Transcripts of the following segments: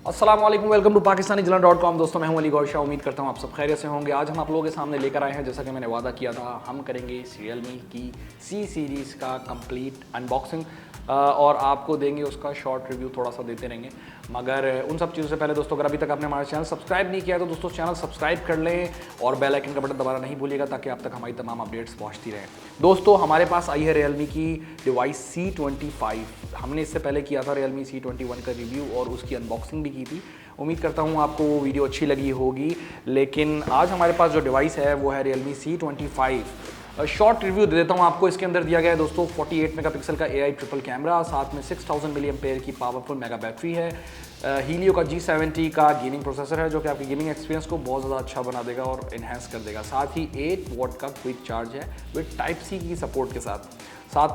अस्सलाम वालेकुम, welcome to Pakistani .com। दोस्तों मैं हूं अली गौर शाह, उम्मीद करता हूं आप सब खैरियत से होंगे। आज हम आप लोगों के सामने लेकर आए हैं, जैसा कि मैंने वादा किया था, हम करेंगे इस रियलमी की C सीरीज़ का कंप्लीट अनबॉक्सिंग और आपको देंगे उसका शॉर्ट रिव्यू, थोड़ा सा देते रहेंगे। मगर उन सब चीज़ों से पहले दोस्तों, अगर अभी तक आपने हमारा चैनल सब्सक्राइब नहीं किया तो दोस्तों चैनल सब्सक्राइब कर लें और बेल आइकन का बटन दबाना नहीं भूलिएगा ताकि आप तक हमारी तमाम अपडेट्स पहुंचती रहें। दोस्तों हमारे पास आई है रियलमी की डिवाइस C25। हमने इससे पहले किया था रियलमी C21 का रिव्यू और उसकी अनबॉक्सिंग भी की थी। उम्मीद करता हूँ आपको वो वीडियो अच्छी लगी होगी। लेकिन आज हमारे पास जो डिवाइस है वो है रियलमी C25। शॉर्ट रिव्यू दे देता हूँ आपको। इसके अंदर दिया गया है दोस्तों 48 मेगापिक्सल का AI ट्रिपल कैमरा, साथ में 6000 मिली एम्पेयर की पावरफुल मेगा बैटरी है। हीलियो का G70 का गेमिंग प्रोसेसर है जो कि आपके गेमिंग एक्सपीरियंस को बहुत ज़्यादा अच्छा बना देगा और इन्हेंस कर देगा। साथ ही 8 वॉट का क्विक चार्ज है विद Type-C की सपोर्ट के साथ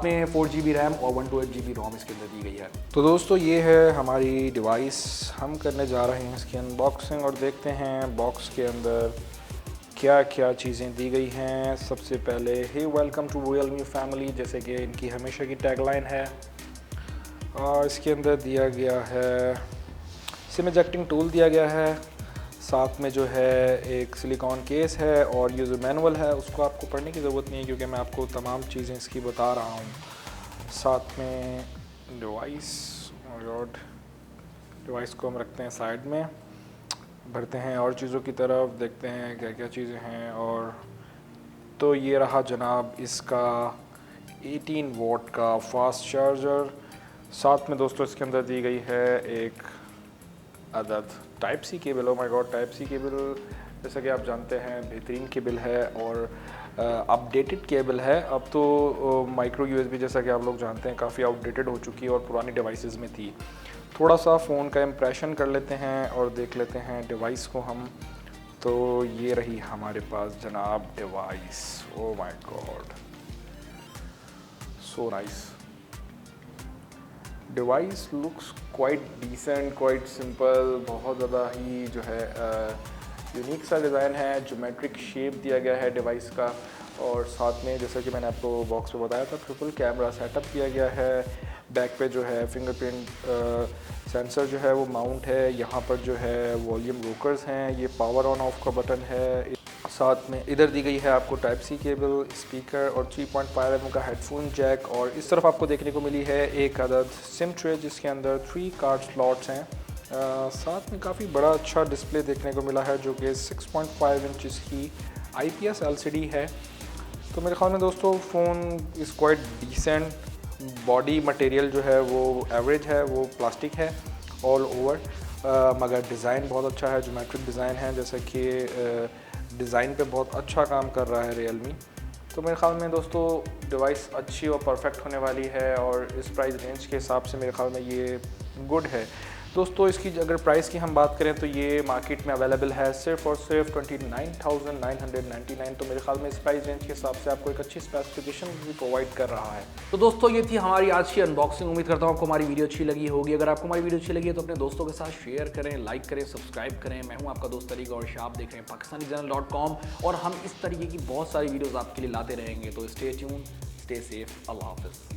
में 4GB रैम और 128GB रोम इसके अंदर दी गई है। तो दोस्तों ये है हमारी डिवाइस, हम करने जा रहे हैं इसकी अनबॉक्सिंग और देखते हैं बॉक्स के अंदर क्या क्या चीज़ें दी गई हैं। सबसे पहले hey welcome to Realme family, जैसे कि इनकी हमेशा की टैगलाइन है। और इसके अंदर दिया गया है सिम इजेक्टिंग टूल दिया गया है, साथ में जो है एक सिलिकॉन केस है और ये जो मैनुअल है उसको आपको पढ़ने की ज़रूरत नहीं है क्योंकि मैं आपको तमाम चीज़ें इसकी बता रहा हूँ। साथ में डिवाइस और डिवाइस को हम रखते हैं साइड में, बढ़ते हैं और चीज़ों की तरफ, देखते हैं क्या क्या चीज़ें हैं। और तो ये रहा जनाब इसका 18 वॉट का फास्ट चार्जर। साथ में दोस्तों इसके अंदर दी गई है एक अदद Type-C cable. O my God, Type-C cable जैसा कि आप जानते हैं बेहतरीन केबल है और अपडेटेड केबल है। अब तो माइक्रो USB जैसा कि आप लोग जानते हैं काफ़ी आउटडेटेड हो चुकी है और पुरानी डिवाइसेस में थी। थोड़ा सा फ़ोन का इम्प्रेशन कर लेते हैं और देख लेते हैं डिवाइस को हम। तो ये रही हमारे पास जनाब device. Oh my god, so nice. Device looks quite decent, quite simple, बहुत ज़्यादा ही जो है यूनिक सा डिज़ाइन है। ज्योमेट्रिक शेप दिया गया है डिवाइस का और साथ में जैसा कि मैंने आपको बॉक्स में बताया था ट्रिपल कैमरा सेटअप किया गया है। बैक पे जो है फिंगरप्रिंट सेंसर जो है वो माउंट है। यहाँ पर जो है वॉल्यूम रोकर्स हैं, ये पावर ऑन ऑफ का बटन है। साथ में इधर दी गई है आपको Type-C केबल, स्पीकर और 3.5mm का हेडफोन जैक। और इस तरफ आपको देखने को मिली है एक अदद सिम ट्रे जिसके अंदर 3 कार्ड स्लॉट्स हैं। साथ में काफ़ी बड़ा अच्छा डिस्प्ले देखने को मिला है जो कि 6.5 इंचज़ की IPS LCD है। तो मेरे ख्याल में दोस्तों phone is quite decent. Body material जो है वो एवरेज है, वो प्लास्टिक है ऑल ओवर, मगर डिज़ाइन बहुत अच्छा है, ज्योमेट्रिक डिज़ाइन है, जैसा कि डिज़ाइन पे बहुत अच्छा काम कर रहा है रियलमी। तो मेरे ख्याल में दोस्तों डिवाइस अच्छी और परफेक्ट होने वाली है और इस प्राइस रेंज के हिसाब से मेरे ख्याल में ये गुड है। दोस्तों इसकी अगर प्राइस की हम बात करें तो ये मार्केट में अवेलेबल है सिर्फ और सिर्फ 29,999। तो मेरे ख्याल में इस प्राइस रेंज के हिसाब से आपको एक अच्छी स्पेसिफिकेशन भी प्रोवाइड कर रहा है। तो दोस्तों ये थी हमारी आज की अनबॉक्सिंग। उम्मीद करता हूँ आपको हमारी वीडियो अच्छी लगी होगी। अगर आपको हमारी वीडियो अच्छी लगी है तो अपने दोस्तों के साथ शेयर करें, लाइक करें, सब्सक्राइब करें। मैं हूँ आपका दोस्त अली गौर शाह, आप देख रहे हैं पाकिस्तानी .com और हम इस तरीके की बहुत सारी वीडियोज़ आपके लिए लाते रहेंगे। तो स्टे ट्यून, स्टे सेफ, अल्लाह हाफिज़।